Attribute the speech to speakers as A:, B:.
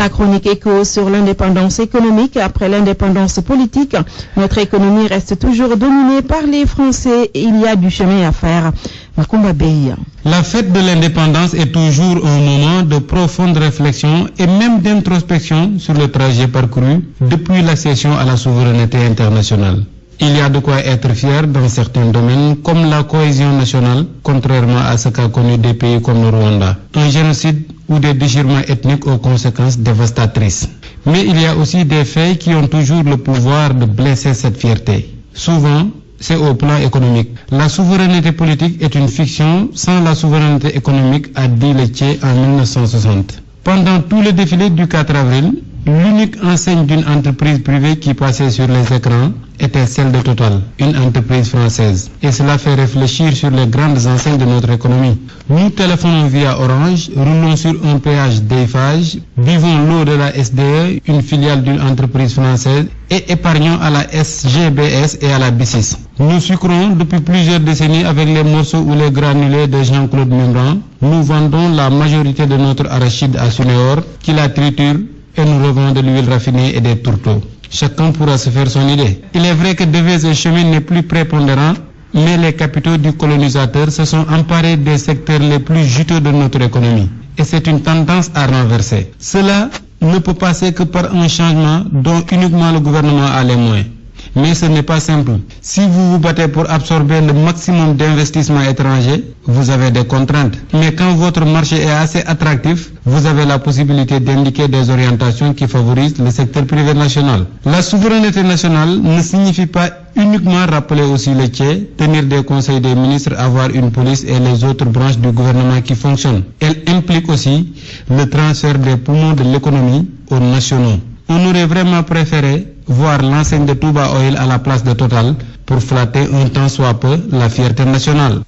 A: La chronique écho sur l'indépendance économique. Après l'indépendance politique, notre économie reste toujours dominée par les Français et il y a du chemin à faire. Makumba Bey.
B: La fête de l'indépendance est toujours un moment de profonde réflexion et même d'introspection sur le trajet parcouru depuis l'accession à la souveraineté internationale. Il y a de quoi être fier dans certains domaines comme la cohésion nationale, contrairement à ce qu'a connu des pays comme le Rwanda. Un génocide ou des déchirements ethniques aux conséquences dévastatrices. Mais il y a aussi des faits qui ont toujours le pouvoir de blesser cette fierté. Souvent, c'est au plan économique. La souveraineté politique est une fiction sans la souveraineté économique, a dit Lecce en 1960. Pendant tout le défilé du 4 avril, l'unique enseigne d'une entreprise privée qui passait sur les écrans était celle de Total, une entreprise française. Et cela fait réfléchir sur les grandes enseignes de notre économie. Nous téléphonons via Orange, roulons sur un péage d'Eiffage, buvons l'eau de la SDE, une filiale d'une entreprise française, et épargnons à la SGBS et à la B6. Nous sucrons depuis plusieurs décennies avec les morceaux ou les granulés de Jean-Claude Membran. Nous vendons la majorité de notre arachide à Sunéor, qui la triture, et nous revendons de l'huile raffinée et des tourteaux. Chacun pourra se faire son idée. Il est vrai que Devez et Chemin n'est plus prépondérant, mais les capitaux du colonisateur se sont emparés des secteurs les plus juteux de notre économie. Et c'est une tendance à renverser. Cela ne peut passer que par un changement dont uniquement le gouvernement a les moyens. Mais ce n'est pas simple. Si vous vous battez pour absorber le maximum d'investissements étrangers, vous avez des contraintes. Mais quand votre marché est assez attractif, vous avez la possibilité d'indiquer des orientations qui favorisent le secteur privé national. La souveraineté nationale ne signifie pas uniquement rappeler aussi le Tché, tenir des conseils des ministres, avoir une police et les autres branches du gouvernement qui fonctionnent. Elle implique aussi le transfert des poumons de l'économie aux nationaux. On aurait vraiment préféré voir l'enseigne de Touba Oil à la place de Total pour flatter un tant soit peu la fierté nationale.